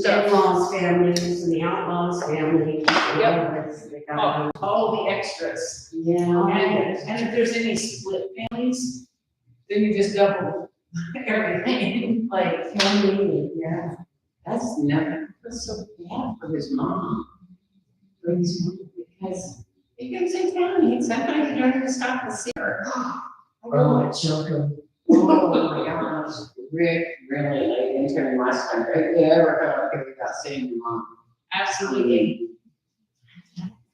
stuff. in-laws families and the outlaws family. Yep. They got All the extras. yeah. And if there's any split families, then you just double everything, like. Family, yeah. That's never, that's so bad for his mom. For his mom, because he comes in town, and sometimes you don't even stop to see her. Oh, children. Oh my gosh. Rick really laid into me last time. If you ever felt like without seeing your mom. Absolutely.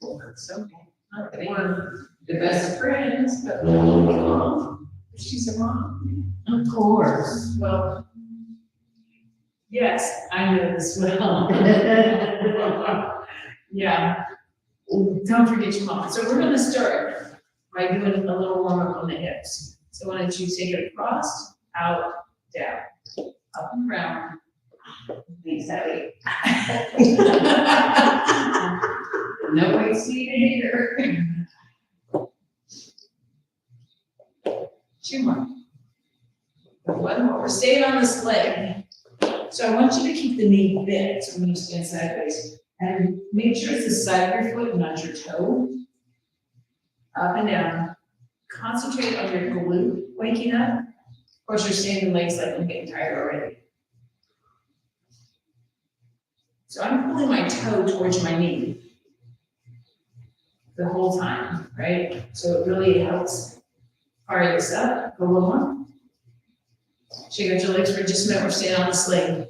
It's okay. Not that we're the best friends, but she's a mom. Of course. Well, yes, I know this well. Yeah. Don't forget your mom. So we're gonna start by doing a little warm up on the hips. So why don't you take it across, out, down, up and around. Thanks, Abby. No way seated either. Two more. One more. We're staying on this leg. So I want you to keep the knee bent. So when you stand sideways, and make sure it's the side of your foot, not your toe. Up and down. Concentrate on your glute waking up. Of course, you're standing legs like I'm getting tired already. So I'm pulling my toe towards my knee the whole time, right? So it really helps fire this up. Go a little more. Shake out your legs for just a minute. We're staying on the sling.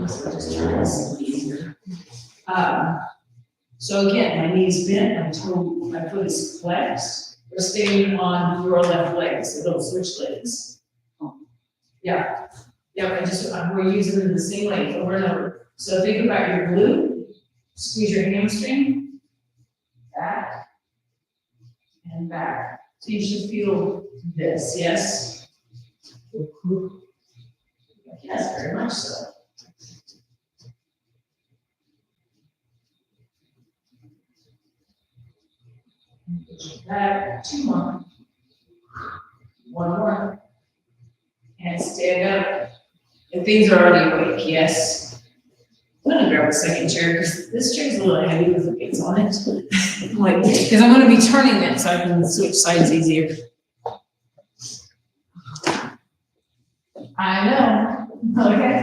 So just try this easier. So again, my knee's bent, my foot is flexed. We're staying on your left leg, so don't switch legs. Yeah. Yeah, we're using them the same leg over and over. So think about your glute, squeeze your hamstring, back, and back. So you should feel this, yes? Yes, very much so. Back, two more. One more. And stand up. And things are already awake, yes. I'm gonna grab a second chair because this chair is a little heavy with the weights on it. Like, because I'm gonna be turning it so I can switch sides easier. I know. Okay.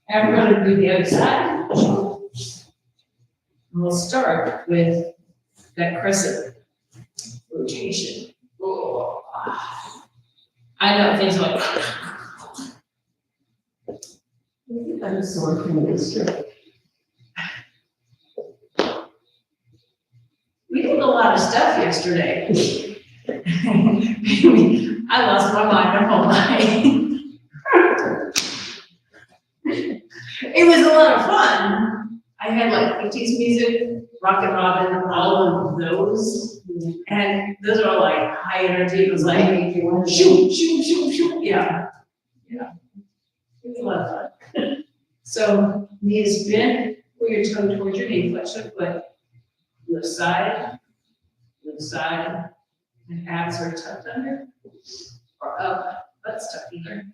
And we're gonna do the other side. And we'll start with that crescent rotation. Oh. I know things are like. I'm sore from this. We did a lot of stuff yesterday. I lost my mind the whole night. It was a lot of fun. I had like 50s music, rock and robin, all of those. And those are all like high energy. It was like, shoot, shoot, shoot, shoot. Yeah. Yeah. It was a lot of fun. So, knees bent, pull your toe towards your knee, flex your foot. Left side, and abs are tucked under, or up, butts tucked either.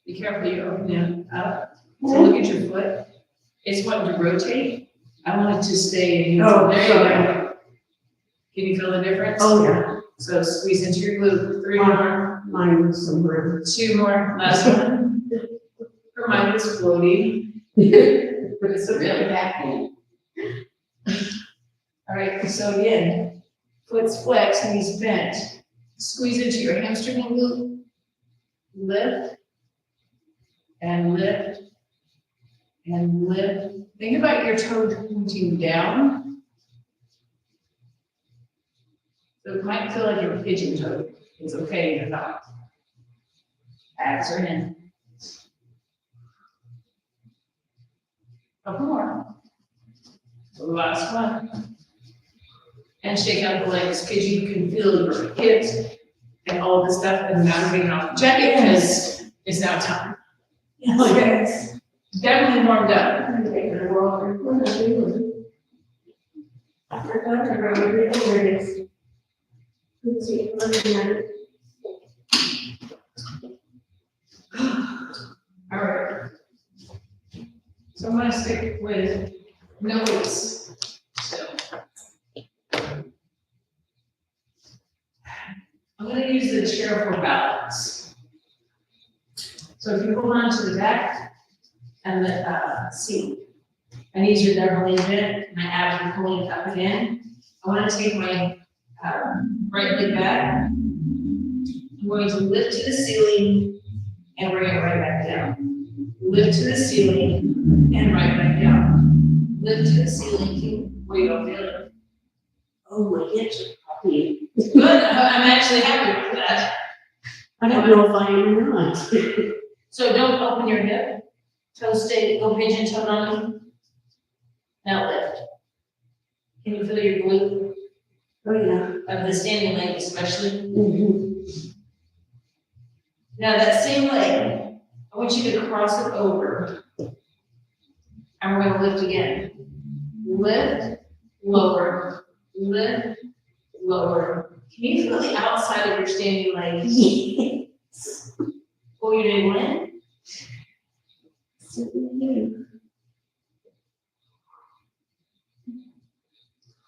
Be careful, you open it up. So look at your foot. It's wanting to rotate. I want it to stay in neutral. There you go. Can you feel the difference? Oh, yeah. So squeeze into your glute. 3 more. Mine was somewhere. 2 more. Last one. Her mind is floating. But it's a really back pain. All right, so again, foot's flexed, knees bent. Squeeze into your hamstring and glute. Lift. And lift. And lift. Think about your toe pointing down. So it might feel like you're pigeon toed. It's okay if you're not. Abs are in. Couple more. Last one. And shake out the legs because you can feel your hips and all this stuff. And now I'm taking off the jacket because it's now time. Okay. Definitely warmed up. So I'm gonna stick with no weights. So I'm gonna use the chair for balance. So if you hold on to the back and the seat, and use your double engine, my abs are pulling up again. I wanna take my right leg back. I'm going to lift to the ceiling and bring it right back down. Lift to the ceiling and right back down. Lift to the ceiling, where you don't feel it. Oh, my hips are popping. Good, I'm actually happy with that. I don't know if I am or not. So don't open your hip, toes stay, go pigeon toe on. Now lift. Can you feel your glute Oh, yeah. of the standing leg especially? Mhm. Now that same leg, I want you to cross it over. And we're gonna lift again. Lift, lower, lift, lower. Can you feel the outside of your standing leg? Yes. Pull your navel in. Certainly.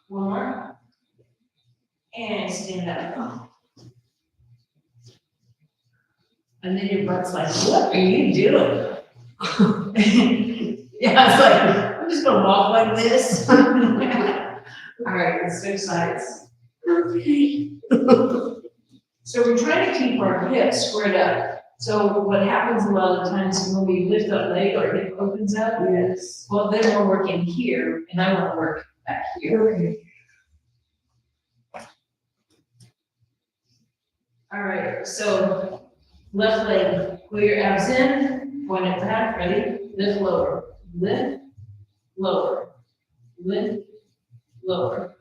One more. And stand up. And then your butt's like, what are you doing? Yeah, it's like, I'm just gonna walk like this. All right, let's switch sides. Okay. So we're trying to keep our hips squared up. So what happens a lot of the times when we lift up leg, our hip opens up. Yes. Well, then we're working here, and I want to work back here. Okay. All right, so left leg, pull your abs in, point it back, ready? Lift lower, lift, lower, lift, lower.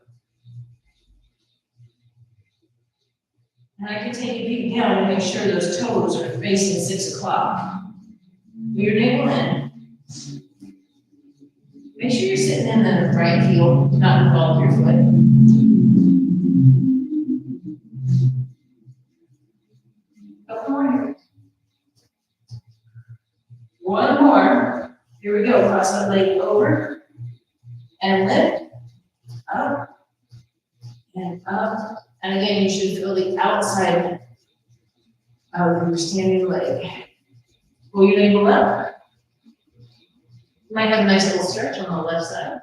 And I can take a peek down and make sure those toes are facing 6 o'clock. Put your navel in. Make sure you're sitting in the right heel, not in the ball of your foot. Couple more here. One more. Here we go. Cross that leg over and lift, up, and up. And again, you should feel the outside of your standing leg. Pull your navel up. You might have a nice little stretch on the left side.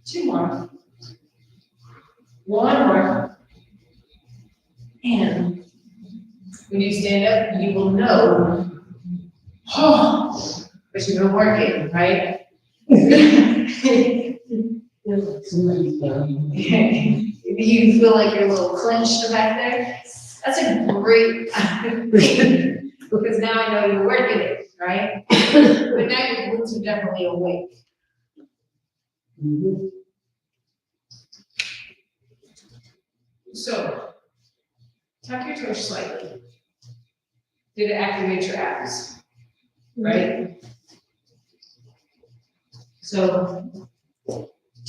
2 more. 1 more. And when you stand up, you will know, oh, but you've been working, right? Somebody's going. You feel like you're a little clenched back there? That's a great, because now I know you're working it, right? But now your glutes are definitely awake. Mhm. So, tuck your toes slightly. Did it activate your abs? Right? So,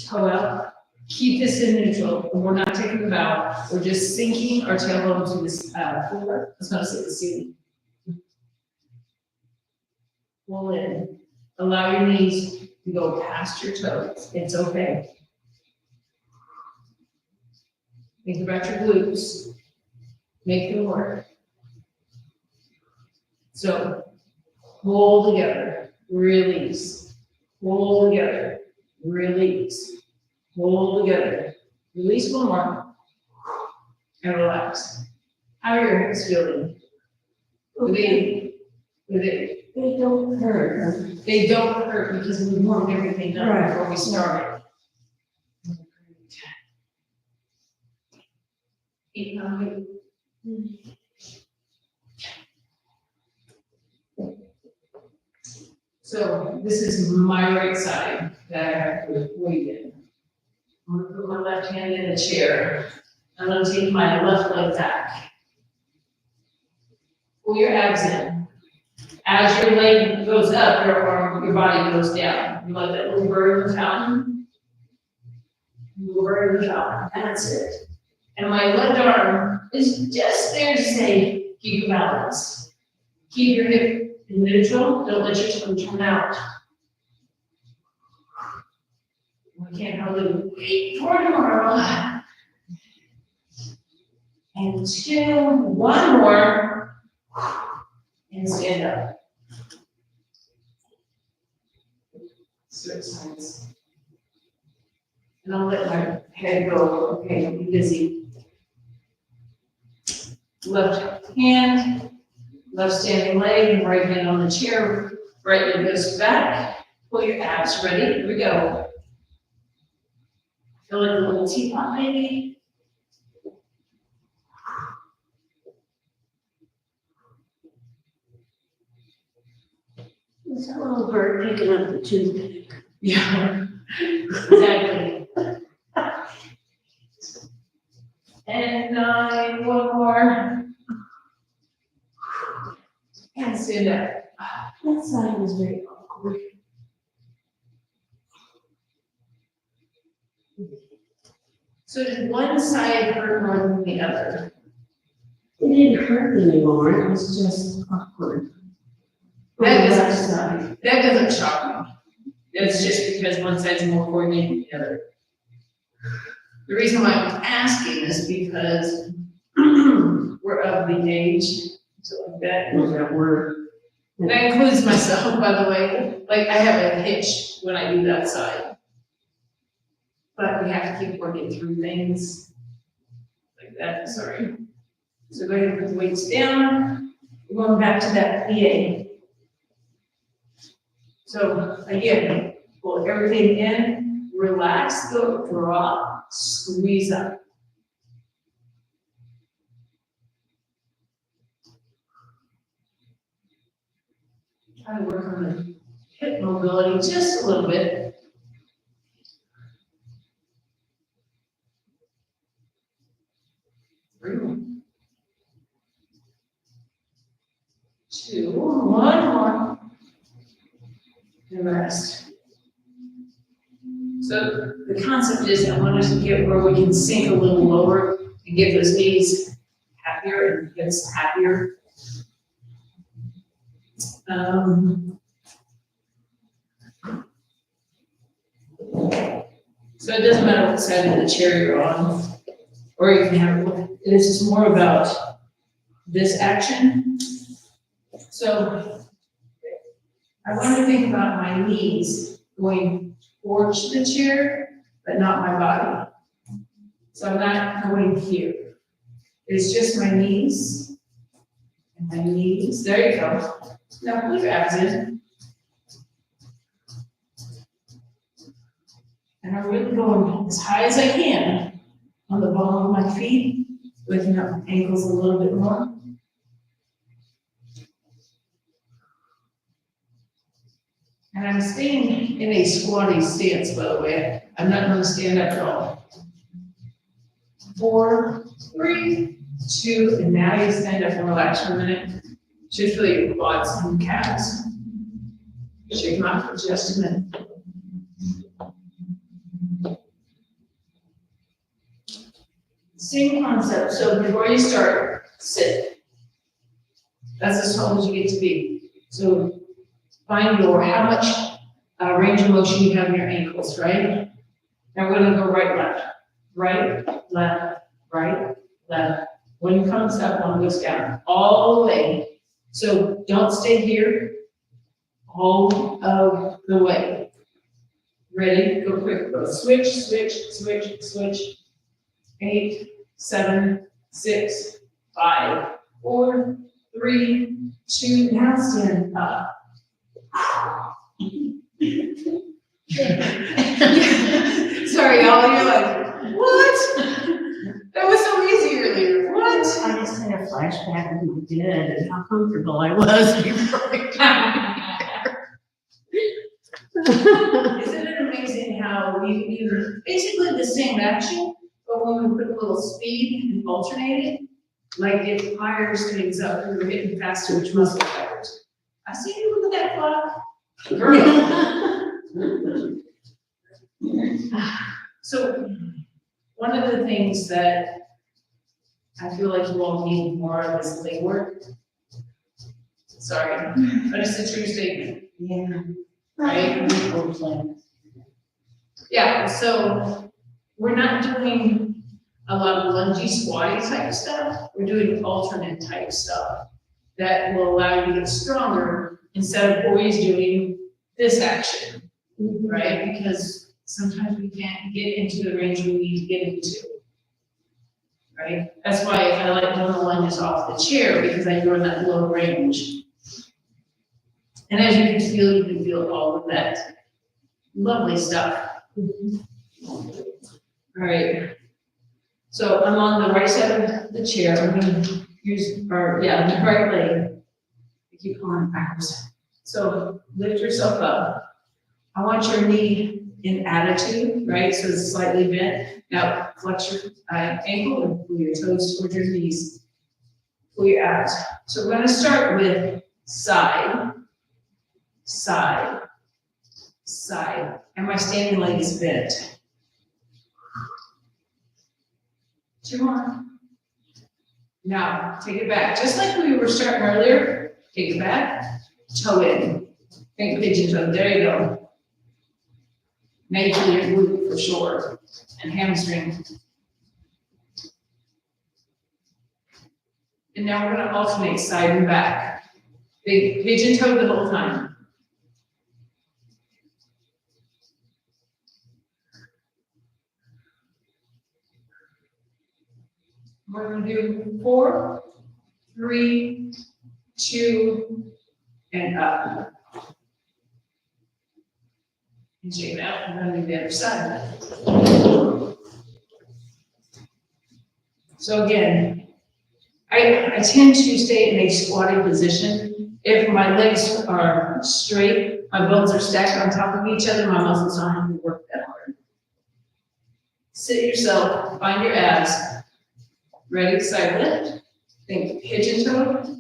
toe out. Keep this in neutral. We're not taking the bow. We're just sinking our tailbone to this floor. I was gonna say the ceiling. Pull in. Allow your knees to go past your toes. It's okay. Think about your glutes. Make them work. So, hold together, release. Hold together, release. Hold together, release 1 more, and relax. How are your hips feeling? They They don't hurt. they don't hurt because we warmed everything up Right. before we started. So this is my right side that I have to weight in. I'm gonna put my left hand in the chair. I'm gonna take my left leg back. Pull your abs in. As your leg goes up, your body goes down. You let that little bird in the fountain. Little bird in the fountain, that's it. And my left arm is just there to say, keep your balance. Keep your hip In neutral, don't let your tongue turn out. We can't hardly wait for tomorrow. And two, one more, and stand up. Switch sides. And I'll let my head go, okay, I'll be busy. Left hand, left standing leg, and right hand on the chair, right leg goes back. Pull your abs ready, here we go. Feel like a little teapot maybe. It's a little bird picking up the toothpick. Yeah, exactly. And 9, one more. And stand up. That side was very awkward. So did one side hurt more than the other? It didn't hurt anymore, it was just awkward. That On the is- left side. That doesn't shock me. It's just because one side's more coordinated than the other. The reason why I'm asking is because we're of the age, so like that. Was that word? That includes myself, by the way. Like, I have a hitch when I do that side. But we have to keep working through things like that, sorry. So go ahead and put the weights down. We're going back to that PA. So again, pull everything in, relax, go, drop, squeeze up. Try to work on the hip mobility just a little bit. Two, one more. And rest. So the concept is I want us to get where we can sink a little lower and get those knees happier and hips happier. So it doesn't matter what side of the chair you're on, or you can have, this is more about this action. So I want to think about my knees going towards the chair, but not my body. So I'm not going here. It's just my knees and my knees. There you go. Now pull your abs in. And I'm really going as high as I can on the ball of my feet, lifting up my ankles a little bit more. And I'm staying in a squatty stance, by the way. I'm not going to stand up at all. 4, 3, 2, and now you stand up and relax for a minute. Just feel your quads and calves. Shake them out for just a minute. Same concept. So before you start, sit. That's as tall as you get to be. So find your, how much range of motion you have in your ankles, right? Now we're gonna go right, left, right, left, right, left. One comes up, one goes down, all the way. So don't stay here, all of the way. Ready? Go quick, go switch, switch, switch, switch. 8, 7, 6, 5, 4, 3, 2, now stand up. Sorry, y'all, you're like, what? That was so easy earlier, what? I just had a flashback of my dad and how comfortable I was before I Isn't it amazing how we use basically the same action, but when we put a little speed and alternate it, like it fires things up, and we're getting faster, which muscle fibers. I see you, look at that clock. So, one of the things that I feel like you all need more of is leg work. sorry, but it's a true statement. Yeah. Right. Yeah, so we're not doing a lot of lungy squatty type stuff, we're doing alternate type stuff that will allow you to get stronger instead of always doing this action, right? Because sometimes we can't get into the range we need to get into. Right? That's why I like doing the lunges off the chair, because I go in that low range. And as you can feel all of that lovely stuff. All right. So I'm on the right side of the chair. I'm going to use, the right leg. I keep going backwards. So lift yourself up. I want your knee in attitude, right? So it's slightly bent. Now flex your ankle and pull your toes towards your knees. Pull your abs. So we're going to start with side, side, side. And my standing leg is bent. 2 more. Now take it back. Just like we were starting earlier, take it back, toe in. Think pigeon toe. There you go. Now you feel your glute for sure. And hamstring. And now we're going to alternate side and back. Big pigeon toe the whole time. We're going to do 4, 3, 2, and up. And shake it out. We're going to do the other side. So again, I tend to stay in a squatting position. If my legs are straight, my bones are stacked on top of each other, my muscles don't have to work that hard. Sit yourself, find your abs. Ready, side lift. Think pigeon toe.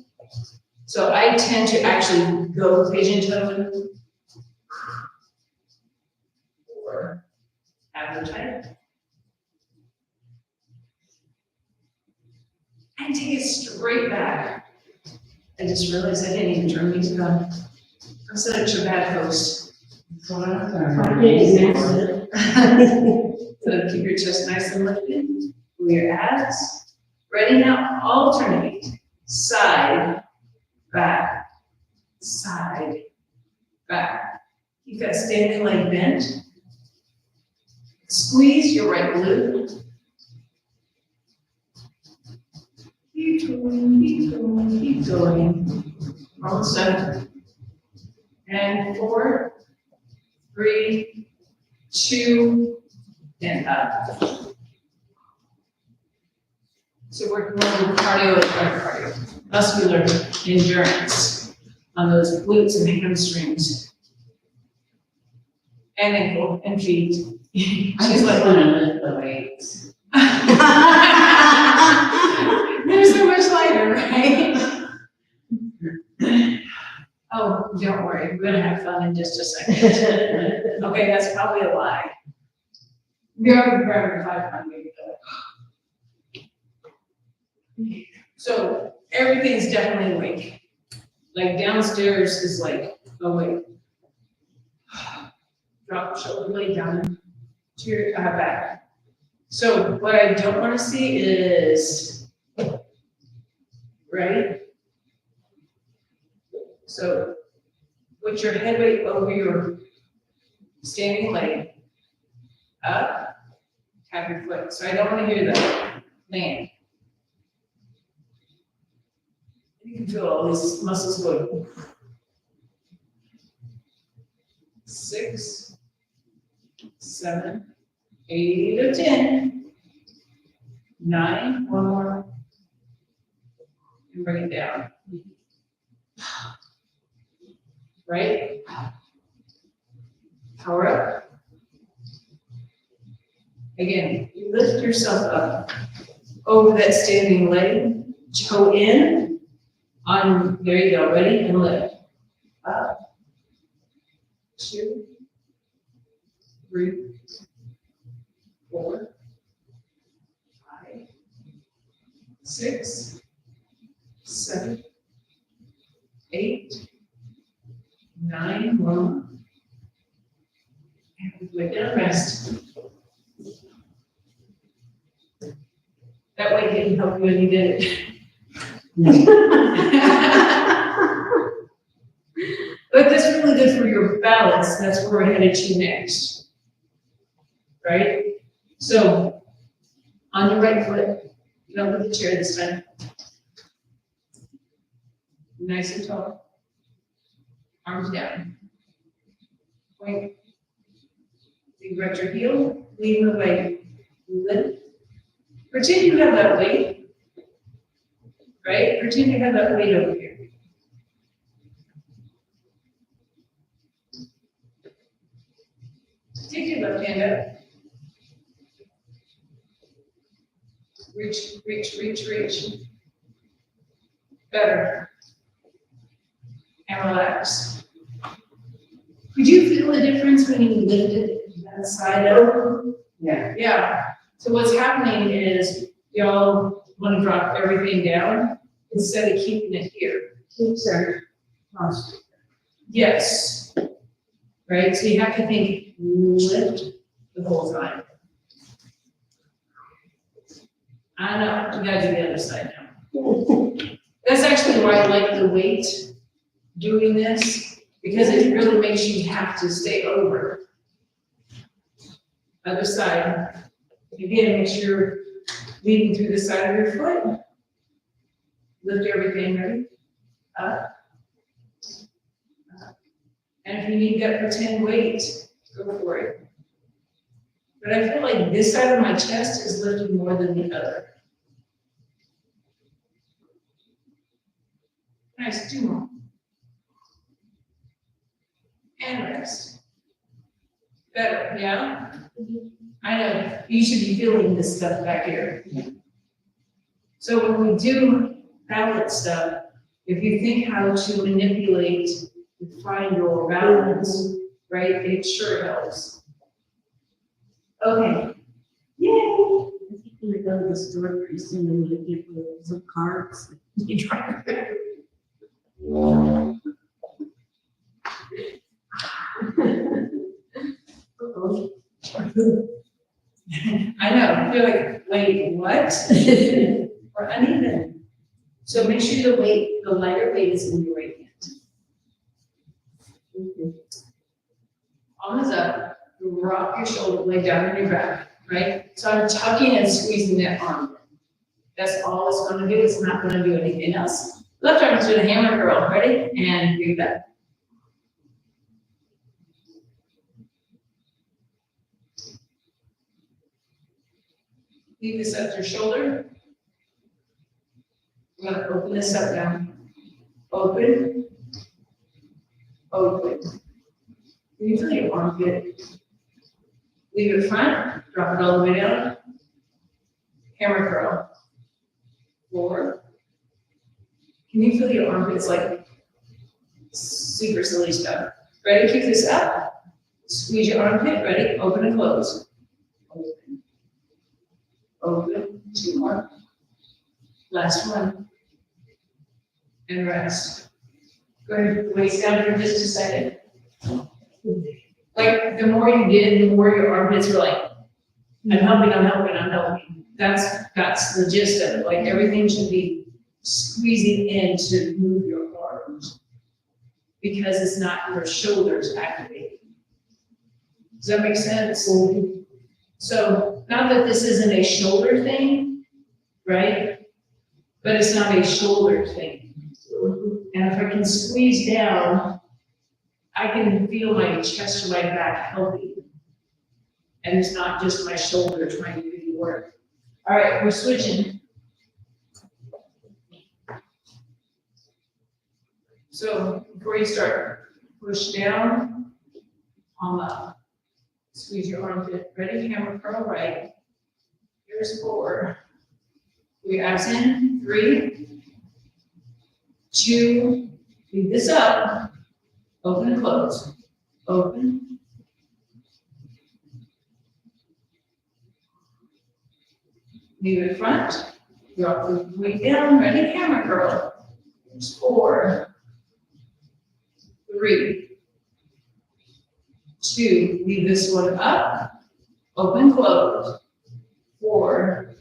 So I tend to actually go pigeon toe or advertise. And take it straight back. I just realized I didn't even turn these on. I'm such a bad host. So keep your chest nice and lifted. Pull your abs. Ready now, alternate. Side, back, side, back. Keep that standing leg bent. Squeeze your right glute. Keep going, keep going, keep going. Almost done. And 4, 3, 2, and up. So we're working cardio, muscular endurance on those glutes and hamstrings. And ankle and feet. She's like, want to lift the weights. they're so much lighter, right? Oh, don't worry, we're gonna have fun in just a second. Okay, that's probably a lie. You're over grabbing 500. So everything's definitely awake. Like downstairs is like awake. Drop the shoulder blade down to your back. So what I don't want to see is, right? So put your head weight over your standing leg, up, tap your foot. So I don't want to hear that land. You can feel all these muscles go. 6, 7, 8 or 10, 9, one more, and bring it down. Right? Power up. Again, you lift yourself up over that standing leg, toe in, on, there you go, ready, and lift. Up, 2, 3, 4, 5, 6, 7, 8, 8, 9 more. And we get a rest. That way it can help you when you did it. But that's really good for your balance. That's where we're headed to next. Right? So, on your right foot, don't put the chair this time. Nice and tall. Arms down. Point. Direct your heel, lean the weight. Lift. Pretend you have that weight. Right? Pretend you have that weight over here. Take your left hand up. Reach, reach, reach, reach. Better. And relax. Could you feel the difference when you lifted that side up? Yeah. Yeah. So what's happening is y'all want to drop everything down instead of keeping it here. Keeps our posture. Yes. Right? So you have to think lift the whole time. I know, you gotta do the other side now. That's actually why I like the weight doing this, because it really makes you have to stay over. Other side. Again, make sure you're leading through the side of your foot. Lift everything, ready? Up. Up. And if you need that pretend weight, go for it. But I feel like this side of my chest is lifting more than the other. Nice, 2 more. And rest. Better, yeah? I know, you should be feeling this stuff back here. So when we do balance stuff, if you think how to manipulate and find your balance, right, it sure helps. Okay. Yay! I think when I go to the store pretty soon, I'm gonna get some cards. You try. Uh-oh. I know, you're like, wait, what? We're uneven. So make sure the lighter weight is in your right hand. Palm is up, rock your shoulder blade down on your back, right? So I'm tucking and squeezing that arm. That's all it's gonna do, it's not gonna do anything else. Left arm is doing a hammer curl, ready? And breathe back. Leave this up to your shoulder. I'm gonna open this up now. Open. Open. You feel your armpit. Leave it front, drop it all the way down. Hammer curl. 4. Can you feel your armpits like super silly stuff? Ready? Keep this up. Squeeze your armpit. Ready? Open and close. Open. Open. 2 more. Last one. And rest. Go ahead and put the waist down for just a second. Like, the more you did, the more your armpits were like, I'm helping, I'm helping, I'm helping. That's the gist of it. Like, everything should be squeezing in to move your arms. Because it's not your shoulders activating. Does that make sense? So, not that this isn't a shoulder thing, right? But it's not a shoulder thing. And if I can squeeze down, I can feel my chest to my back healthy. And it's not just my shoulder trying to do the work. All right, we're switching. So before you start, push down, palm up. Squeeze your armpit. Ready? Hammer curl right. Here's 4. We abs in. 3, 2, leave this up. Open and close. Open. Leave it front. Drop the weight down. Ready? Hammer curl. Here's 4. 3, 2, leave this one up, open, close, 4,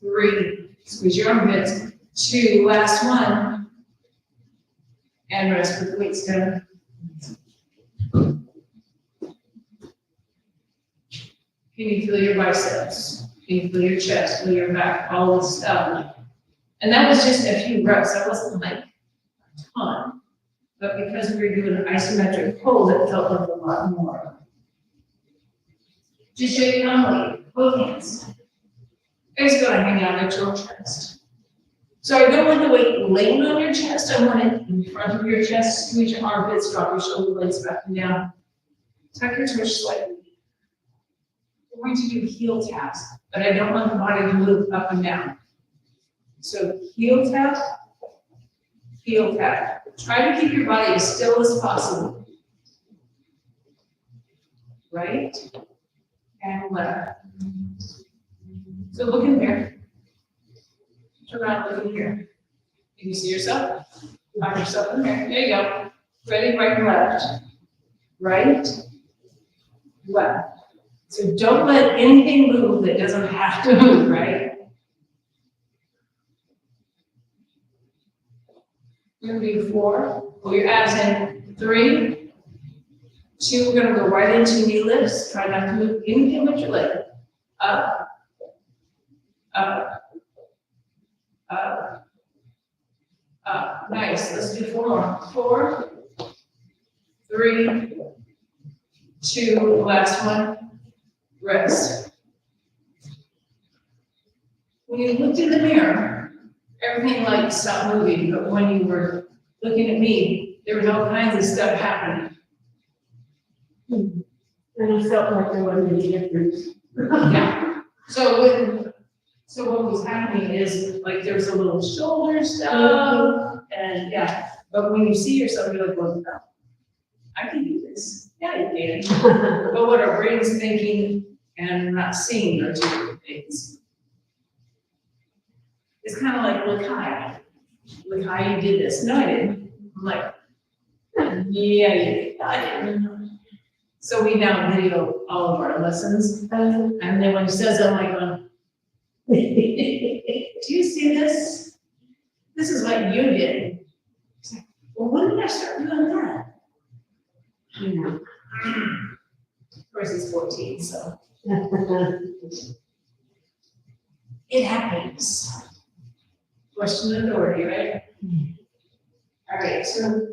3, squeeze your armpits, 2, last one, and rest with the weights down. Can you feel your biceps? Can you feel your chest, feel your back, all this stuff? And that was just a few reps, that wasn't like a ton. But because we were doing an isometric pose, it felt like a lot more. Just shake your arm, both hands. It's gonna hang out at your chest. So I don't want the weight laying on your chest, I want it in front of your chest, squeeze your armpits, drop your shoulder blades back and down. Tuck your toes slightly. We're going to do heel taps, but I don't want the body to move up and down. So heel tap, heel tap. Try to keep your body as still as possible. Right and left. So look in there. Turn around, look in here. Can you see yourself? Find yourself in there. There you go. Ready, right and left. Right, left. So don't let anything move that doesn't have to move, right? We're gonna do 4. Pull your abs in. 3, 2. We're gonna go right into knee lifts. Try not to move anything but your leg. Up, up, up, up. Nice. Let's do 4 more. 4, 3, 2. Last one. Rest. When you looked in the mirror, everything like stopped moving, but when you were looking at me, there was all kinds of stuff happening. And I felt like there wasn't any difference. Yeah. So what was happening is like there was a little shoulder stuff, and yeah. But when you see yourself, you're like, well, no, I can do this. Yeah, you can. But what our brain's thinking and not seeing are two different things. It's kind of like, look hi, you did this. No, I didn't. I'm like, yeah, you did. I didn't. So we now video all of our lessons, and then when he says that, I'm like, do you see this? This is what you did. He's like, well, when did I start doing that? You know. Of course, he's 14, so. It happens. Question authority, right? All right, so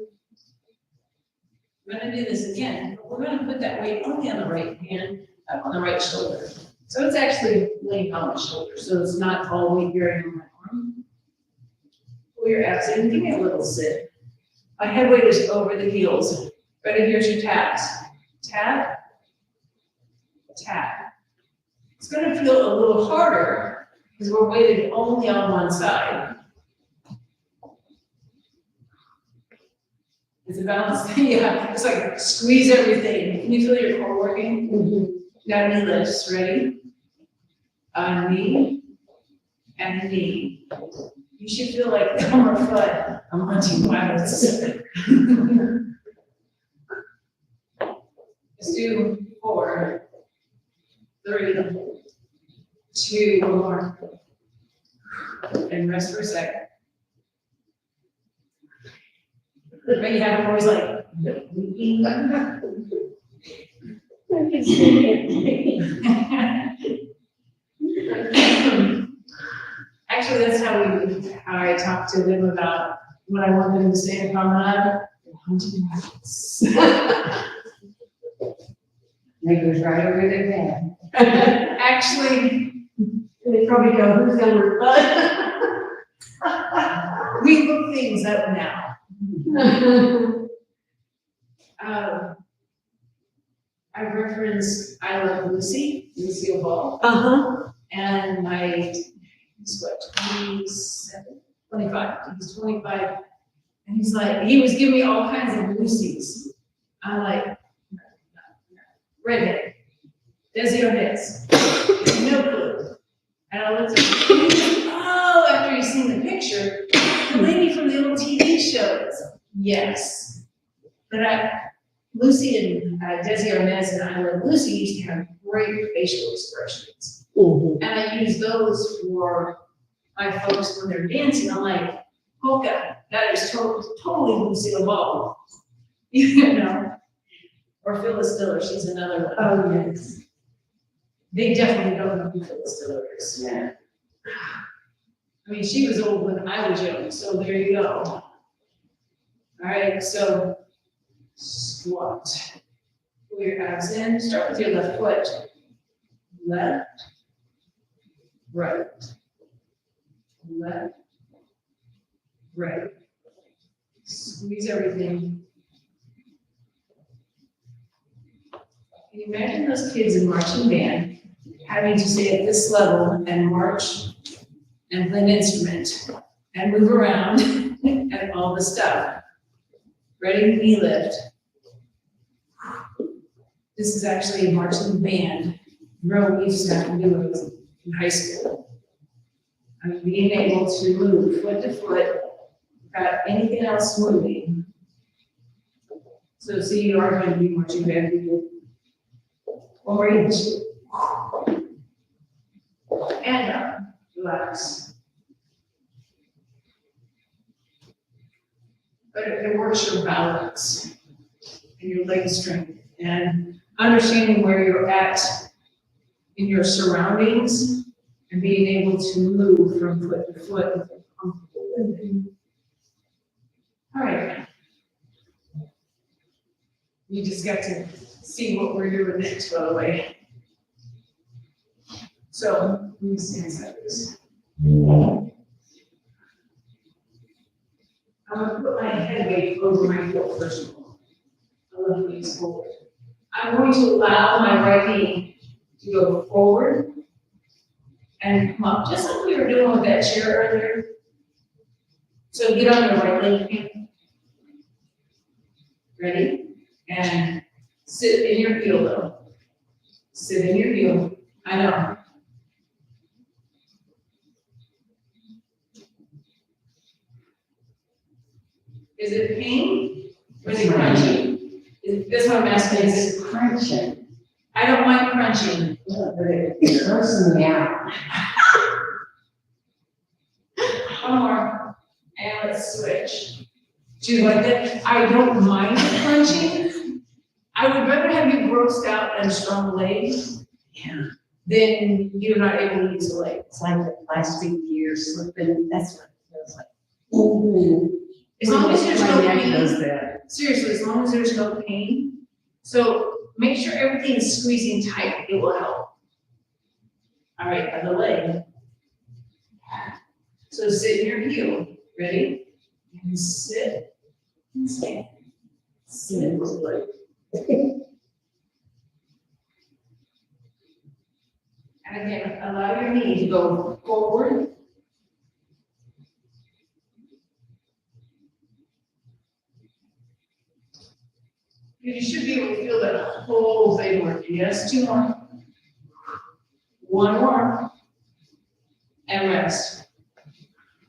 we're gonna do this again, but we're gonna put that weight only on the right hand, up on the right shoulder. So it's actually laying on my shoulder, so it's not all weight bearing on my arm. Pull your abs in, give me a little sit. My head weight is over the heels. Ready, here's your taps. Tap, tap. It's gonna feel a little harder because we're weighted only on one side. Is it balanced? Yeah, it's like squeeze everything. Can you feel your core working? Mm-hmm. Now knee lifts, ready? A knee and a knee. You should feel like thumb or foot. I'm hunting violence. Let's do 4, 3, 2, one more. And rest for a second. But you have always like, actually, that's how I talk to them about when I want them to stay in promenade. Hunting rabbits. They goes right over their bed. Actually, They probably go, who's gonna we look things up now. I referenced I Love Lucy, Lucille Ball, Uh-huh. and my, he's what, 27, 25, he's 25, and he's like, he was giving me all kinds of Lucy's. I'm like, redhead, Desi Arnaz, no clue. And I looked at after he's seen the picture, the lady from the old TV shows. Yes. But Lucy and Desi Arnaz and I, Lucy used to have great facial expressions. Mhm. And I use those for my folks when they're dancing. I'm like, polka, that is totally Lucy LeBeau. You know? Or Phyllis Diller, she's another one. Oh, yes. They definitely don't know who Phyllis Diller is. Yeah. I mean, she was old when I was young, so there you go. All right, so squat. Pull your abs in, start with your left foot. Left, right, left, right. Squeeze everything. Can you imagine those kids in marching band having to stay at this level and march and play an instrument and move around and all the stuff? Ready, knee lift. This is actually a marching band. Remember, we used to have to do it in high school. I mean, being able to move foot to foot without anything else moving. So see, you are going to be marching band. One more inch. And up, relax. But it works your balance and your leg strength and understanding where you're at in your surroundings and being able to move from foot to foot with a comfortable living. All right. You just got to see what we're doing next, by the way. So, let me see this. I'm gonna put my head weight over my heel first of all. I love knees forward. I'm going to allow my right knee to go forward and come up, just like we were doing with that chair earlier. So get on your right leg. Ready? And sit in your heel though. Sit in your heel. I know. Is it pain or is it crunchy? That's what I'm asking. Is it Crunching. I don't mind crunching. Yeah, but it grossing me out. One more. And let's switch. Do you like that? I don't mind crunching. I would rather have you grossed out and strong legs Yeah. than you're not able to use the leg. It's like the plastic gear slipping, that's what it feels like. Mm-hmm. As long as there's no My neck pain. does that. Seriously, as long as there's no pain. So make sure everything is squeezing tight, it will help. All right, other leg. So sit in your heel, ready? And sit, and stand. Sit, like. And again, allow your knee to go forward. You should be able to feel that whole thing working. Yes, two more. One more. And rest.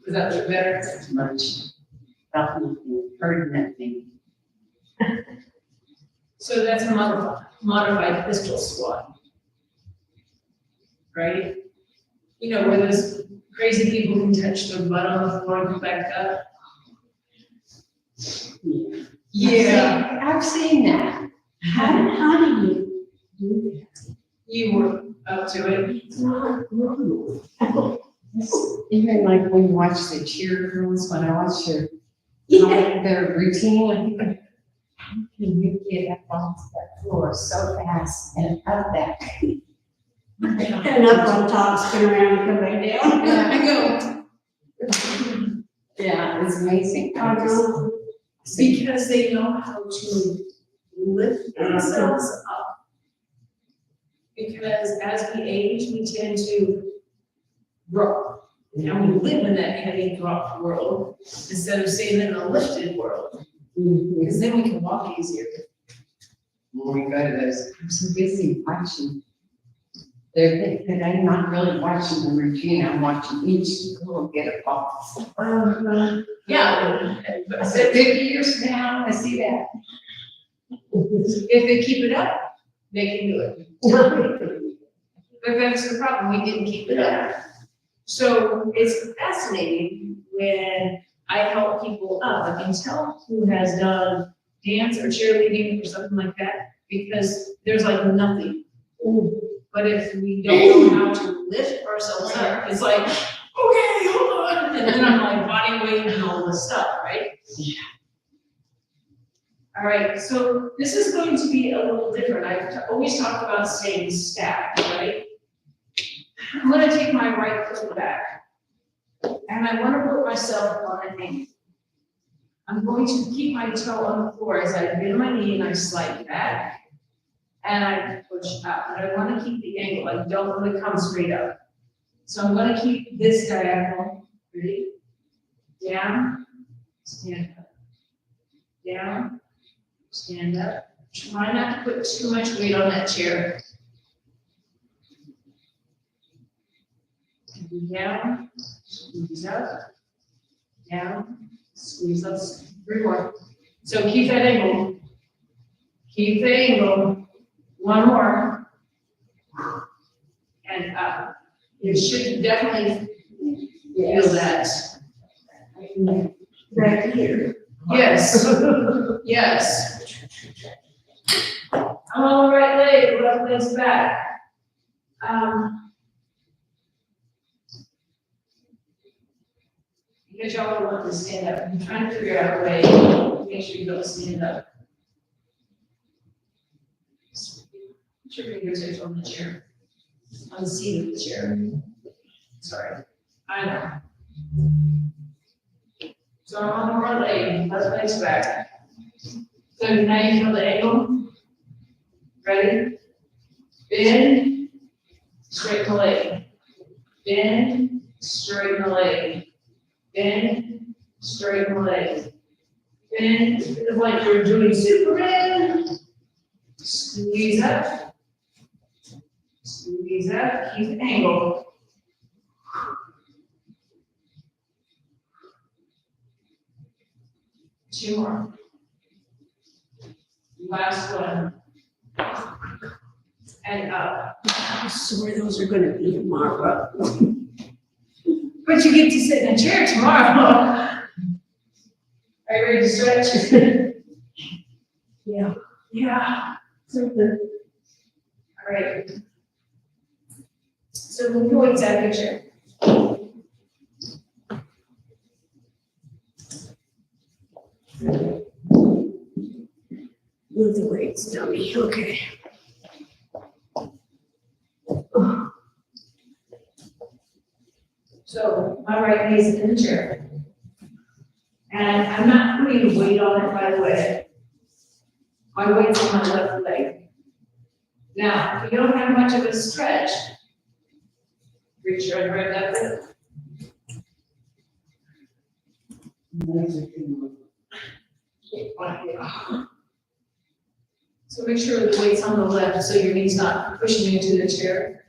Does that look better? Much. Felt nothing, heard nothing. So that's a modified pistol squat. Right? You know, where those crazy people can touch their butt on the floor and come back up. Yeah. I've seen that. How do you do that? You were up to it. It's not normal. Even like when you watch the cheer girls, when I watch their routine, I think, how can you get up onto that floor so fast and up that? And up on top, spin around and come back down. Yeah, I go. Yeah, it's amazing. Because they know how to lift themselves up. Because as we age, we tend to drop. And we live in that heavy drop world instead of staying in a lifted world. Because then we can walk easier. When we go to those, I'm so busy watching. That I'm not really watching the routine, I'm watching each girl get a pulse. Yeah. I said 50 years from now, I see that. If they keep it up, they can do it. But that's the problem, we didn't keep it up. So it's fascinating when I help people up, I can tell who has done dance or cheerleading or something like that, because there's like nothing. But if we don't know how to lift ourselves up, it's like, okay, hold on, and then I'm like body weight and all this stuff, right? Yeah. All right, so this is going to be a little different. I've always talked about staying stacked, right? I'm gonna take my right foot back, and I wanna put myself on an ankle. I'm going to keep my toe on the floor as I bend my knee and I slide back, and I push up, but I wanna keep the angle, I don't wanna come straight up. So I'm gonna keep this diagonal, ready? Down, stand up. Down, stand up. Try not to put too much weight on that chair. Down, squeeze up, down, squeeze up, 3 more. So keep that angle. Keep the angle. 1 more. And up. You should definitely feel that. Right here. Yes, yes. I'm on the right leg, left leg's back. Because y'all don't want to stand up, I'm trying to figure out a way to make sure you don't stand up. Put your fingertips on the chair, on the seat of the chair. Sorry, I know. So I'm on the right leg, left leg's back. So now you feel the angle. Ready? Bend, straighten the leg. Bend, straighten the leg. Bend, straighten the leg. Bend, it's like you're doing Superman. Squeeze up. Squeeze up, keep the angle. Two more. Last one. And up. How sore those are gonna be tomorrow. But you get to sit in a chair tomorrow. Are you ready to stretch? Yeah. Yeah. Something. All right. So move your weights out of your chair. Move the weights, dummy, okay. So my right knee is in the chair. And I'm not putting weight on it, by the way. My weight's on my left leg. Now, if you don't have much of a stretch, reach your right leg. So make sure the weight's on the left so your knee's not pushing into the chair.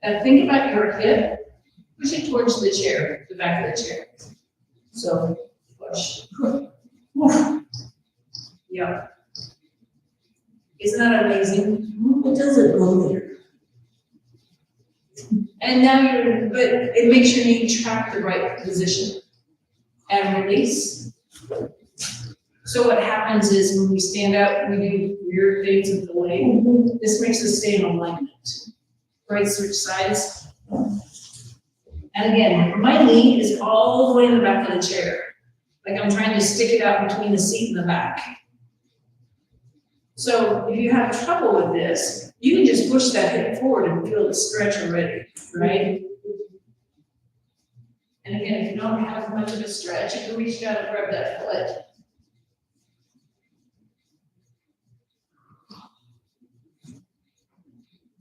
And think about your hip, push it towards the chair, the back of the chair. So push. Yeah. Isn't that amazing? It doesn't go there. And now but it makes your knee track the right position. And release. So what happens is when we stand up, we do weird things with the leg. This makes us stay in alignment. Right, switch sides. And again, my knee is all the way in the back of the chair. Like I'm trying to stick it out between the seat and the back. So if you have trouble with this, you can just push that hip forward and feel the stretch already, right? And again, if you don't have much of a stretch, you can reach down and grab that foot.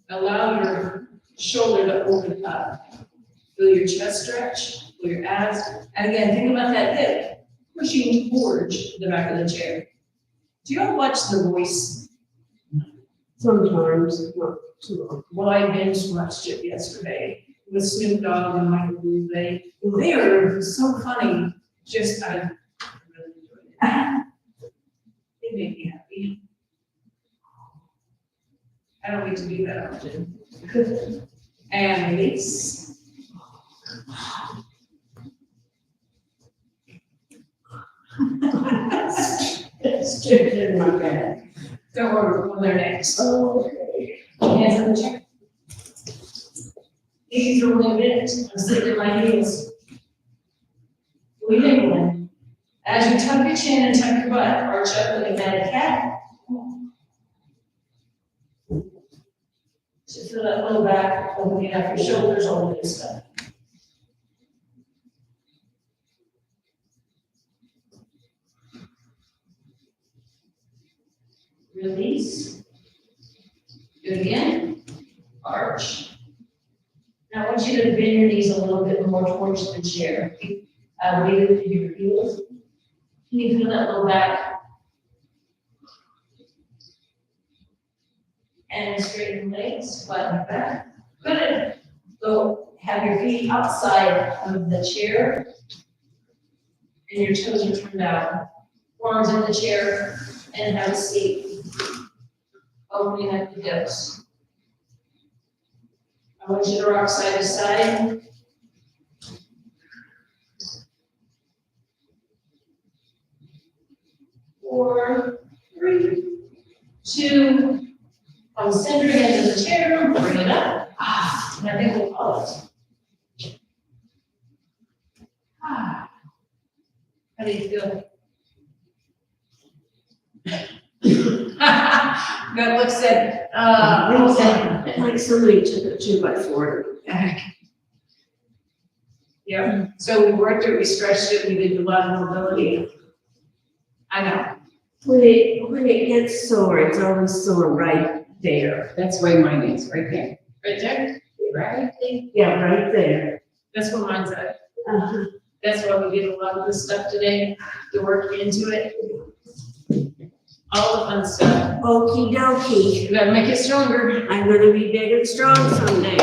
Allow your shoulder to open up. Feel your chest stretch, feel your abs. And again, think about that hip pushing towards the back of the chair. Do you all watch The Voice? Sometimes, not too long. Well, I binge watched it yesterday with Snoop Dogg and Michael Bublé. They are so funny. Just, I really enjoyed it. They make me happy. I don't need to do that often. And release. It's just in my bag. Don't worry, we're there next. Okay. Hands on the chair. These are really bit. I'm sitting in my heels. We did one. As you tuck your chin and tuck your butt, arch up like a mad cat. Just feel that low back, opening up your shoulders, all of this stuff. Release. Do it again. Arch. Now I want you to bend your knees a little bit more towards the chair. Weight into your heels. Can you feel that low back? And straighten legs, flatten back. Good. So have your feet outside of the chair. And your toes are turned out. Forearms in the chair and have a seat. Opening up the hips. I want you to rock side to side. 4, 3, 2, come center into the chair, bring it up. And I think we'll pause. How do you feel? That looks at, Like somebody took a 2x4 back. yeah, so we worked it, we stretched it, we did a lot of mobility. I know. When it gets sore, it's always sore right there. That's where mine is, right there. Right there? Right there. Yeah, right there. That's where mine's at. Uh-huh. That's why we did a lot of this stuff today, to work into it. All the fun stuff. Okey dokey. You gotta make it stronger. I'm gonna be big and strong someday.